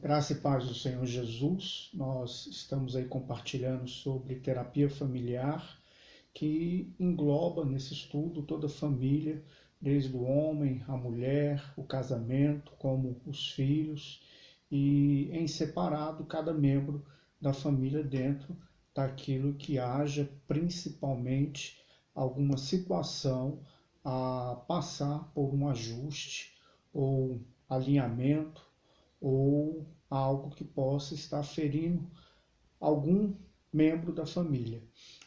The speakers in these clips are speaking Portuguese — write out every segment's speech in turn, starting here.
Graça e paz do Senhor Jesus. Nós estamos aí compartilhando sobre terapia familiar, que engloba nesse estudo toda a família, desde o homem, a mulher, o casamento, como os filhos, e em separado cada membro da família dentro daquilo que haja principalmente alguma situação a passar por um ajuste ou alinhamento ou algo que possa estar ferindo algum membro da família.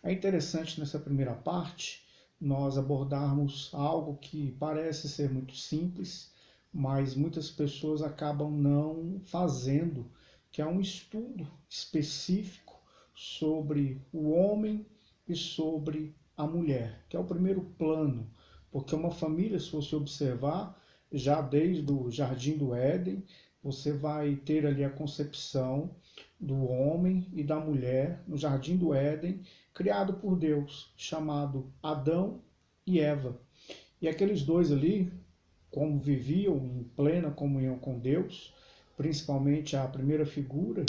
É interessante nessa primeira parte nós abordarmos algo que parece ser muito simples, mas muitas pessoas acabam não fazendo, que é um estudo específico sobre o homem e sobre a mulher, que é o primeiro plano, porque uma família, se você observar, já desde o Jardim do Éden, você vai ter ali a concepção do homem e da mulher no Jardim do Éden, criado por Deus, chamado Adão e Eva. E aqueles dois ali, como viviam em plena comunhão com Deus, principalmente a primeira figura,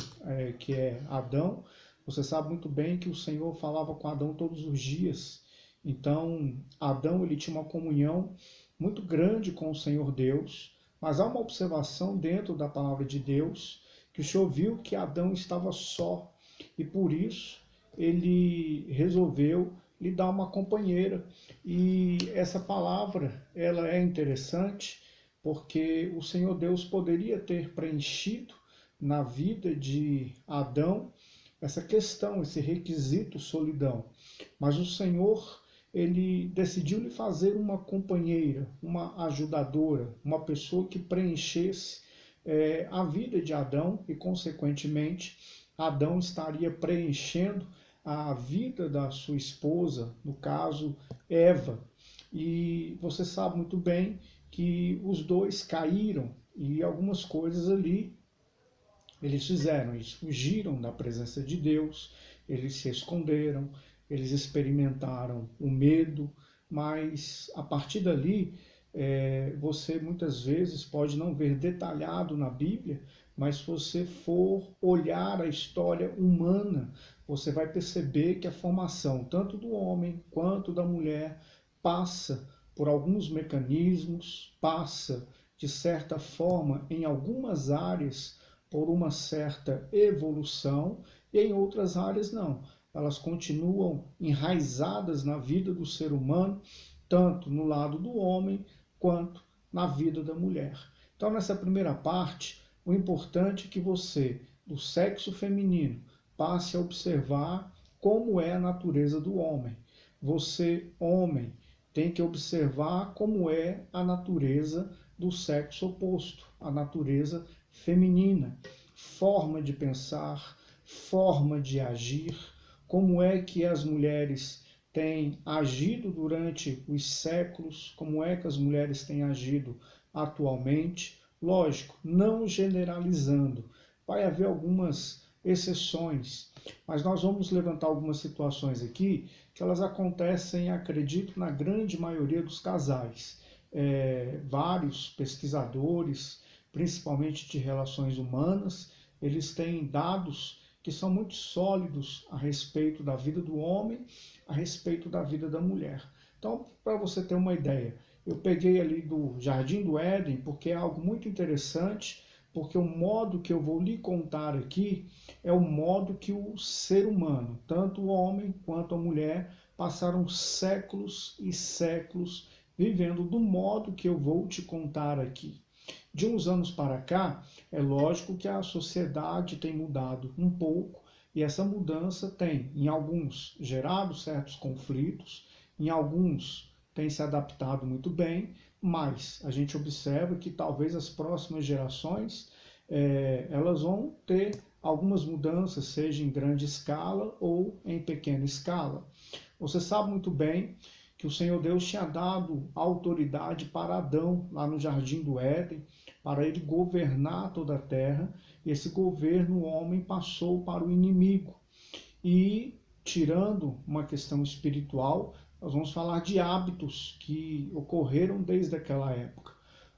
que é Adão, você sabe muito bem que o Senhor falava com Adão todos os dias. Então, Adão ele tinha uma comunhão muito grande com o Senhor Deus, mas há uma observação dentro da palavra de Deus, que o Senhor viu que Adão estava só, e por isso ele resolveu lhe dar uma companheira. E essa palavra, ela é interessante, porque o Senhor Deus poderia ter preenchido na vida de Adão essa questão, esse requisito solidão. Mas o Senhor, ele decidiu lhe fazer uma companheira, uma ajudadora, uma pessoa que preenchesse a vida de Adão e, consequentemente, Adão estaria preenchendo a vida da sua esposa, no caso, Eva. E você sabe muito bem que os dois caíram e algumas coisas ali eles fizeram, eles fugiram da presença de Deus, eles se esconderam, eles experimentaram o medo, mas a partir dali você muitas vezes pode não ver detalhado na Bíblia, mas se você for olhar a história humana, você vai perceber que a formação tanto do homem quanto da mulher passa por alguns mecanismos, passa de certa forma em algumas áreas por uma certa evolução e em outras áreas não. Elas continuam enraizadas na vida do ser humano, tanto no lado do homem quanto na vida da mulher. Então, nessa primeira parte, o importante é que você, do sexo feminino, passe a observar como é a natureza do homem. Você, homem, tem que observar como é a natureza do sexo oposto, a natureza feminina, forma de pensar, forma de agir, como é que as mulheres têm agido durante os séculos, como é que as mulheres têm agido atualmente. Lógico, não generalizando, vai haver algumas exceções, mas nós vamos levantar algumas situações aqui que elas acontecem, acredito, na grande maioria dos casais. Vários pesquisadores, principalmente de relações humanas, eles têm dados que são muito sólidos a respeito da vida do homem, a respeito da vida da mulher. Então, para você ter uma ideia, eu peguei ali do Jardim do Éden, porque é algo muito interessante, porque o modo que eu vou lhe contar aqui é o modo que o ser humano, tanto o homem quanto a mulher, passaram séculos e séculos vivendo do modo que eu vou te contar aqui. De uns anos para cá, é lógico que a sociedade tem mudado um pouco e essa mudança tem, em alguns, gerado certos conflitos, em alguns tem se adaptado muito bem, mas a gente observa que talvez as próximas gerações elas vão ter algumas mudanças, seja em grande escala ou em pequena escala. Você sabe muito bem que o Senhor Deus tinha dado autoridade para Adão, lá no Jardim do Éden, para ele governar toda a terra, e esse governo o homem passou para o inimigo. E, tirando uma questão espiritual, nós vamos falar de hábitos que ocorreram desde aquela época.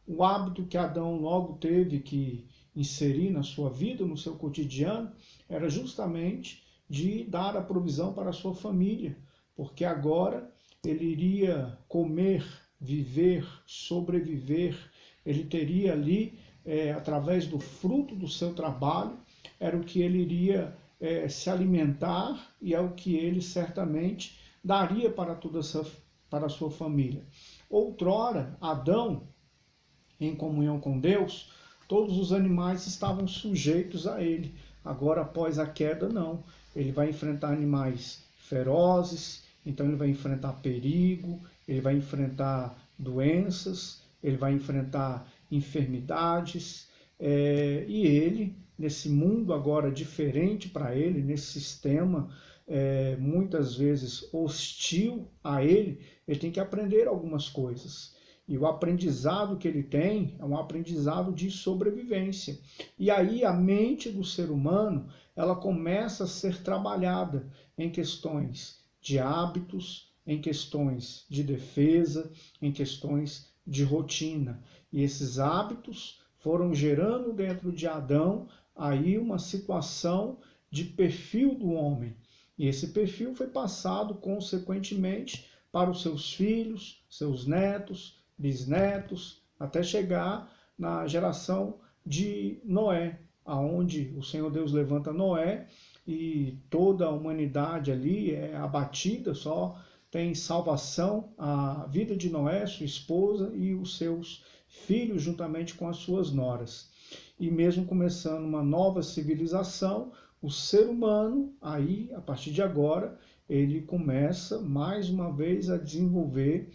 O hábito que Adão logo teve que inserir na sua vida, no seu cotidiano, era justamente de dar a provisão para a sua família, porque agora ele iria comer, viver, sobreviver, ele teria ali, através do fruto do seu trabalho, era o que ele iria se alimentar e é o que ele certamente daria para para a sua família. Outrora, Adão, em comunhão com Deus, todos os animais estavam sujeitos a ele. Agora, após a queda, não. Ele vai enfrentar animais ferozes, então ele vai enfrentar perigo, ele vai enfrentar doenças, ele vai enfrentar enfermidades, e ele, nesse mundo agora diferente para ele, nesse sistema muitas vezes hostil a ele, ele tem que aprender algumas coisas. E o aprendizado que ele tem é um aprendizado de sobrevivência. E aí a mente do ser humano, ela começa a ser trabalhada em questões de hábitos, em questões de defesa, em questões de rotina. E esses hábitos foram gerando dentro de Adão aí uma situação de perfil do homem. E esse perfil foi passado consequentemente para os seus filhos, seus netos, bisnetos, até chegar na geração de Noé, aonde o Senhor Deus levanta Noé e toda a humanidade ali é abatida, só tem salvação a vida de Noé, sua esposa e os seus filhos juntamente com as suas noras. E mesmo começando uma nova civilização, o ser humano, aí, a partir de agora, ele começa mais uma vez a desenvolver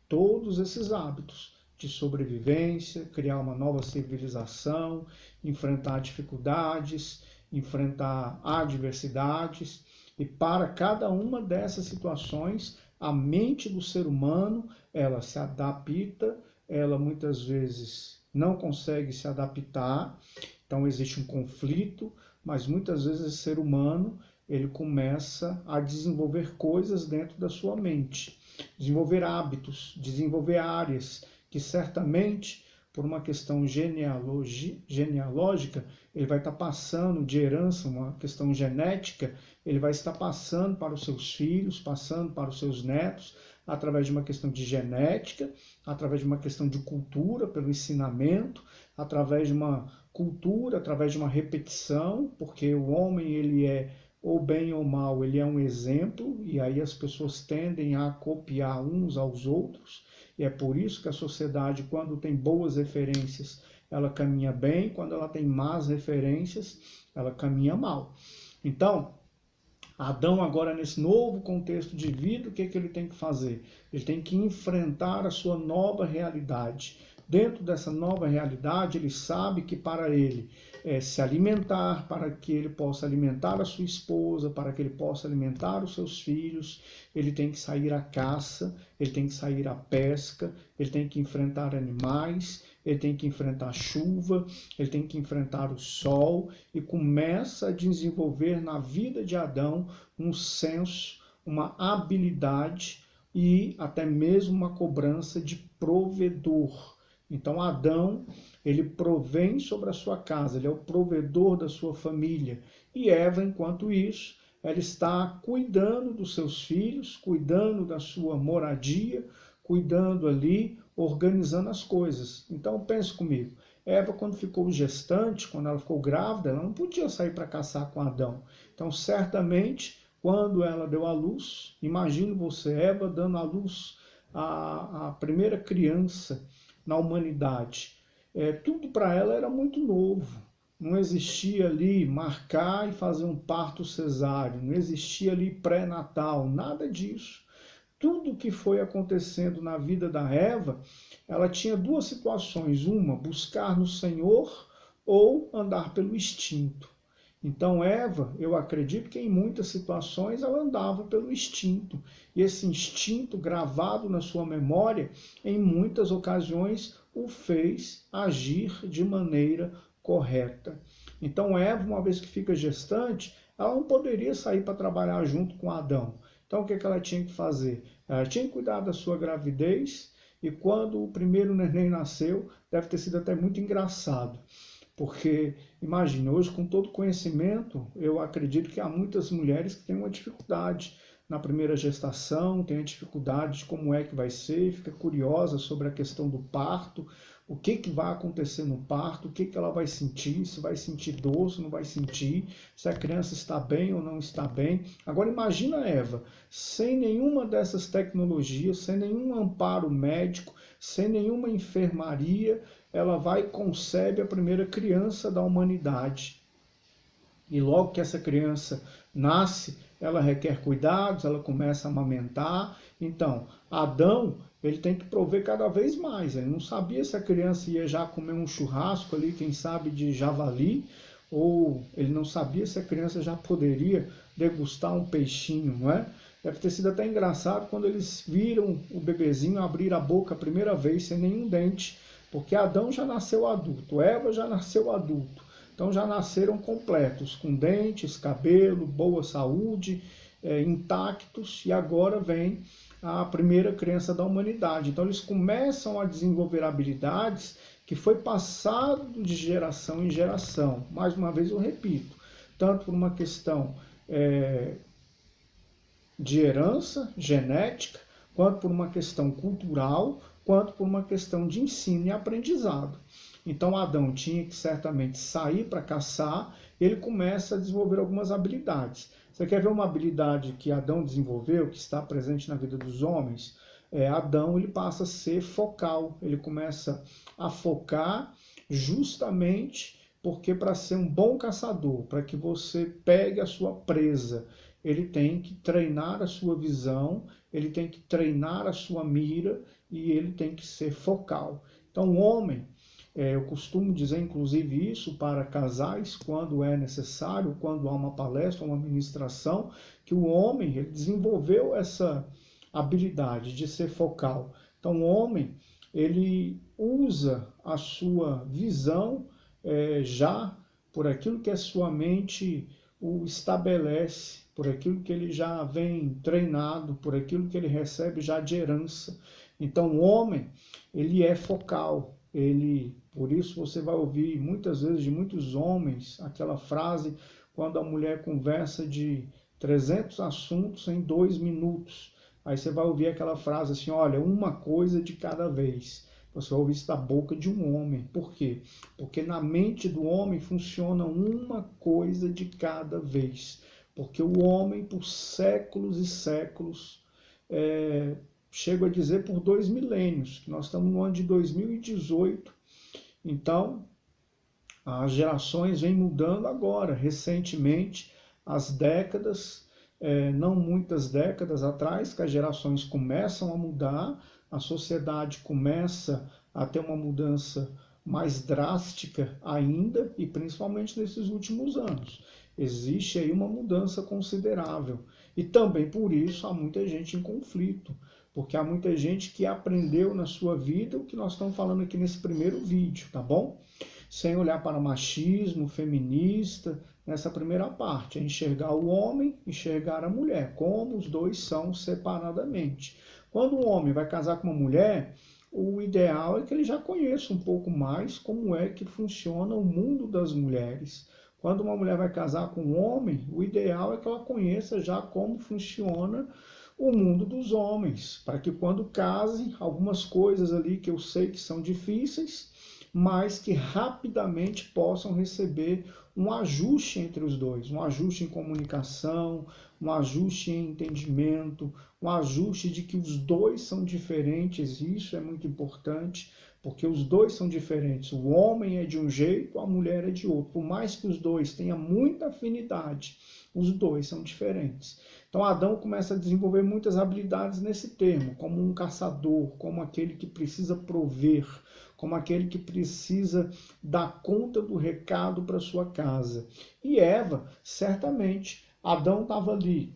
todos esses hábitos de sobrevivência, criar uma nova civilização, enfrentar dificuldades, enfrentar adversidades. E para cada uma dessas situações, a mente do ser humano, ela se adapta, ela muitas vezes não consegue se adaptar, então existe um conflito, mas muitas vezes esse ser humano, ele começa a desenvolver coisas dentro da sua mente, desenvolver hábitos, desenvolver áreas que certamente, por uma questão genealógica, ele vai estar passando de herança, uma questão genética, ele vai estar passando para os seus filhos, passando para os seus netos, através de uma questão de genética, através de uma questão de cultura, pelo ensinamento, através de uma cultura, através de uma repetição, porque o homem, ele é, ou bem ou mal, ele é um exemplo, e aí as pessoas tendem a copiar uns aos outros, e é por isso que a sociedade, quando tem boas referências, ela caminha bem, quando ela tem más referências, ela caminha mal. Então, Adão agora nesse novo contexto de vida, o que ele tem que fazer? Ele tem que enfrentar a sua nova realidade. Dentro dessa nova realidade, ele sabe que para ele se alimentar, para que ele possa alimentar a sua esposa, para que ele possa alimentar os seus filhos, ele tem que sair à caça, ele tem que sair à pesca, ele tem que enfrentar animais, ele tem que enfrentar a chuva, ele tem que enfrentar o sol, e começa a desenvolver na vida de Adão um senso, uma habilidade e até mesmo uma cobrança de provedor. Então Adão, ele provém sobre a sua casa, ele é o provedor da sua família. E Eva, enquanto isso, ela está cuidando dos seus filhos, cuidando da sua moradia, cuidando ali, organizando as coisas. Então pense comigo, Eva, quando ficou gestante, quando ela ficou grávida, ela não podia sair para caçar com Adão. Então certamente, quando ela deu à luz, imagine você, Eva dando à luz a primeira criança na humanidade. Tudo para ela era muito novo. Não existia ali marcar e fazer um parto cesáreo, não existia ali pré-natal, nada disso. Tudo que foi acontecendo na vida da Eva, ela tinha duas situações. Uma, buscar no Senhor ou andar pelo instinto. Então Eva, eu acredito que em muitas situações ela andava pelo instinto. E esse instinto gravado na sua memória, em muitas ocasiões, o fez agir de maneira correta. Então Eva, uma vez que fica gestante, ela não poderia sair para trabalhar junto com Adão. Então o que ela tinha que fazer? Ela tinha que cuidar da sua gravidez, e quando o primeiro neném nasceu, deve ter sido até muito engraçado. Porque, imagine, hoje com todo conhecimento, eu acredito que há muitas mulheres que têm uma dificuldade na primeira gestação, têm a dificuldade de como é que vai ser, fica curiosa sobre a questão do parto, o que vai acontecer no parto, o que ela vai sentir, se vai sentir dor, se não vai sentir, se a criança está bem ou não está bem. Agora imagina, Eva, sem nenhuma dessas tecnologias, sem nenhum amparo médico, sem nenhuma enfermaria, ela vai e concebe a primeira criança da humanidade. E logo que essa criança nasce, ela requer cuidados, ela começa a amamentar. Então, Adão, ele tem que prover cada vez mais. Ele não sabia se a criança ia já comer um churrasco ali, quem sabe de javali, ou ele não sabia se a criança já poderia degustar um peixinho, não é? Deve ter sido até engraçado quando eles viram o bebezinho abrir a boca a primeira vez sem nenhum dente, porque Adão já nasceu adulto, Eva já nasceu adulto. Então já nasceram completos, com dentes, cabelo, boa saúde, intactos, e agora vem a primeira criança da humanidade. Então eles começam a desenvolver habilidades que foi passado de geração em geração. Mais uma vez eu repito, tanto por uma questão de herança genética, quanto por uma questão cultural, quanto por uma questão de ensino e aprendizado. Então Adão tinha que certamente sair para caçar, ele começa a desenvolver algumas habilidades. Você quer ver uma habilidade que Adão desenvolveu, que está presente na vida dos homens? Adão ele passa a ser focal, ele começa a focar justamente porque para ser um bom caçador, para que você pegue a sua presa, ele tem que treinar a sua visão, ele tem que treinar a sua mira e ele tem que ser focal. Então o homem, eu costumo dizer, inclusive, isso para casais, quando é necessário, quando há uma palestra, uma ministração, que o homem ele desenvolveu essa habilidade de ser focal. Então, o homem, ele usa a sua visão já por aquilo que a sua mente o estabelece, por aquilo que ele já vem treinado, por aquilo que ele recebe já de herança. Então, o homem, ele é focal. Por isso você vai ouvir muitas vezes de muitos homens aquela frase quando a mulher conversa de 300 assuntos em 2 minutos. Aí você vai ouvir aquela frase assim, olha, uma coisa de cada vez. Você vai ouvir isso da boca de um homem. Por quê? Porque na mente do homem funciona uma coisa de cada vez. Porque o homem, por séculos e séculos, chego a dizer por 2 milênios, que nós estamos no ano de 2018, então as gerações vêm mudando agora, recentemente, as décadas, não muitas décadas atrás, que as gerações começam a mudar, a sociedade começa a ter uma mudança mais drástica ainda, e principalmente nesses últimos anos. Existe aí uma mudança considerável. E também por isso há muita gente em conflito, porque há muita gente que aprendeu na sua vida o que nós estamos falando aqui nesse primeiro vídeo, tá bom? Sem olhar para machismo, feminista, nessa primeira parte, é enxergar o homem, enxergar a mulher, como os dois são separadamente. Quando um homem vai casar com uma mulher, o ideal é que ele já conheça um pouco mais como é que funciona o mundo das mulheres. Quando uma mulher vai casar com um homem, o ideal é que ela conheça já como funciona o mundo dos homens, para que quando casem, algumas coisas ali que eu sei que são difíceis, mas que rapidamente possam receber um ajuste entre os dois, um ajuste em comunicação, um ajuste em entendimento, um ajuste de que os dois são diferentes, e isso é muito importante, porque os dois são diferentes. O homem é de um jeito, a mulher é de outro. Por mais que os dois tenham muita afinidade, os dois são diferentes. Então Adão começa a desenvolver muitas habilidades nesse termo, como um caçador, como aquele que precisa prover, como aquele que precisa dar conta do recado para sua casa. E Eva, certamente, Adão estava ali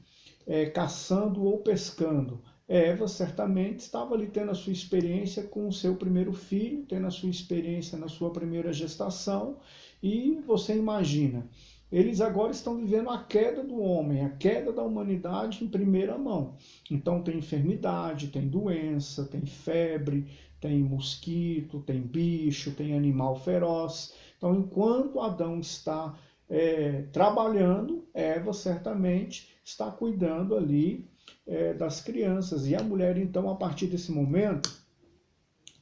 caçando ou pescando. Eva certamente estava ali tendo a sua experiência com o seu primeiro filho, tendo a sua experiência na sua primeira gestação, e você imagina, eles agora estão vivendo a queda do homem, a queda da humanidade em primeira mão. Então tem enfermidade, tem doença, tem febre, tem mosquito, tem bicho, tem animal feroz. Então, enquanto Adão está trabalhando, Eva certamente está cuidando ali das crianças. E a mulher, então, a partir desse momento,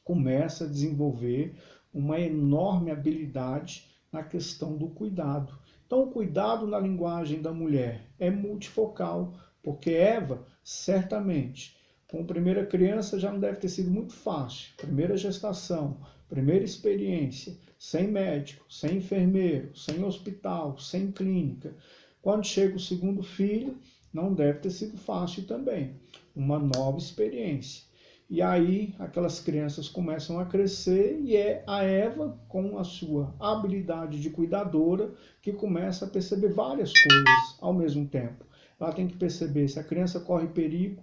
começa a desenvolver uma enorme habilidade na questão do cuidado. Então, o cuidado na linguagem da mulher é multifocal, porque Eva, certamente, com a primeira criança já não deve ter sido muito fácil. Primeira gestação, primeira experiência, sem médico, sem enfermeiro, sem hospital, sem clínica. Quando chega o segundo filho, não deve ter sido fácil também. Uma nova experiência. E aí aquelas crianças começam a crescer e é a Eva, com a sua habilidade de cuidadora, que começa a perceber várias coisas ao mesmo tempo. Ela tem que perceber se a criança corre perigo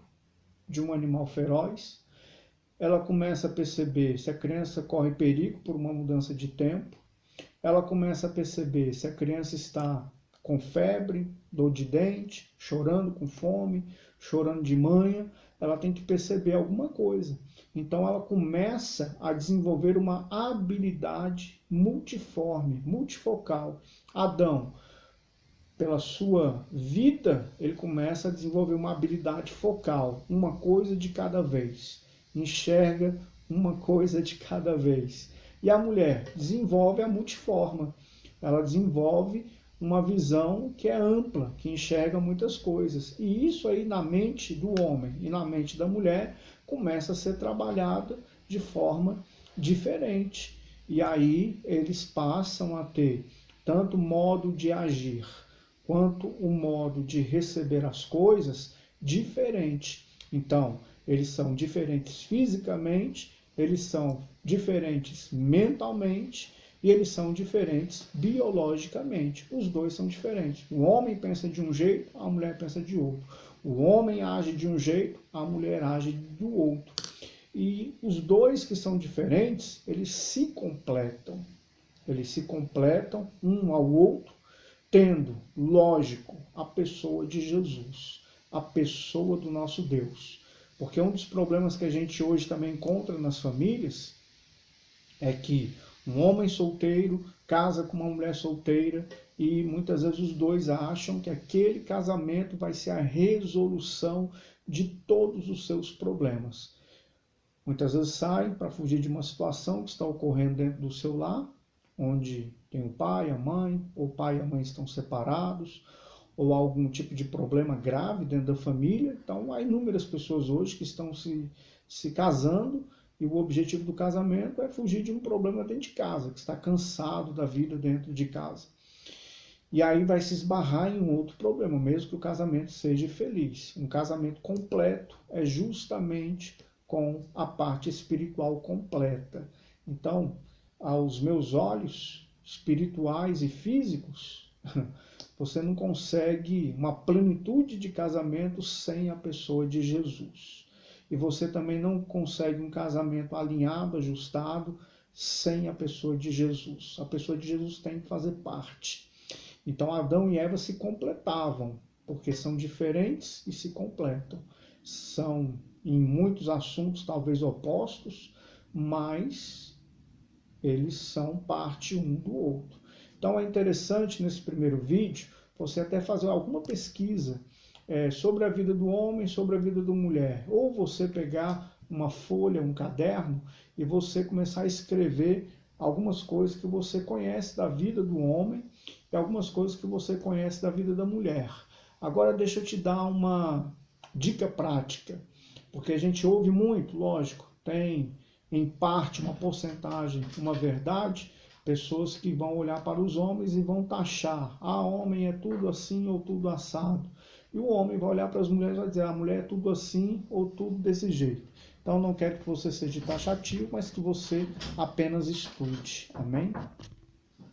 de um animal feroz. Ela começa a perceber se a criança corre perigo por uma mudança de tempo. Ela começa a perceber se a criança está com febre, dor de dente, chorando com fome, chorando de manha. Ela tem que perceber alguma coisa. Então ela começa a desenvolver uma habilidade multiforme, multifocal. Adão, pela sua vida, ele começa a desenvolver uma habilidade focal, uma coisa de cada vez. Enxerga uma coisa de cada vez. E a mulher desenvolve a multiforma. Ela desenvolve uma visão que é ampla, que enxerga muitas coisas. E isso aí na mente do homem e na mente da mulher começa a ser trabalhada de forma diferente. E aí eles passam a ter tanto modo de agir quanto o modo de receber as coisas diferente. Então, eles são diferentes fisicamente, eles são diferentes mentalmente, e eles são diferentes biologicamente. Os dois são diferentes. O homem pensa de um jeito, a mulher pensa de outro. O homem age de um jeito, a mulher age do outro. E os dois que são diferentes, eles se completam. Eles se completam um ao outro, tendo, lógico, a pessoa de Jesus, a pessoa do nosso Deus. Porque um dos problemas que a gente hoje também encontra nas famílias é que um homem solteiro casa com uma mulher solteira e muitas vezes os dois acham que aquele casamento vai ser a resolução de todos os seus problemas. Muitas vezes saem para fugir de uma situação que está ocorrendo dentro do seu lar, onde tem o pai, a mãe, ou o pai e a mãe estão separados, ou algum tipo de problema grave dentro da família. Então, há inúmeras pessoas hoje que estão se casando e o objetivo do casamento é fugir de um problema dentro de casa, que está cansado da vida dentro de casa. E aí vai se esbarrar em um outro problema, mesmo que o casamento seja feliz. Um casamento completo é justamente com a parte espiritual completa. Então, aos meus olhos espirituais e físicos, você não consegue uma plenitude de casamento sem a pessoa de Jesus. E você também não consegue um casamento alinhado, ajustado, sem a pessoa de Jesus. A pessoa de Jesus tem que fazer parte. Então Adão e Eva se completavam, porque são diferentes e se completam. São, em muitos assuntos, talvez opostos, mas eles são parte um do outro. Então é interessante nesse primeiro vídeo você até fazer alguma pesquisa sobre a vida do homem, sobre a vida da mulher. Ou você pegar uma folha, um caderno e você começar a escrever algumas coisas que você conhece da vida do homem e algumas coisas que você conhece da vida da mulher. Agora deixa eu te dar uma dica prática, porque a gente ouve muito, lógico, tem em parte uma porcentagem, uma verdade, pessoas que vão olhar para os homens e vão taxar, homem é tudo assim ou tudo assado. E o homem vai olhar para as mulheres e vai dizer, a mulher é tudo assim ou tudo desse jeito. Então não quero que você seja taxativo, mas que você apenas estude. Amém?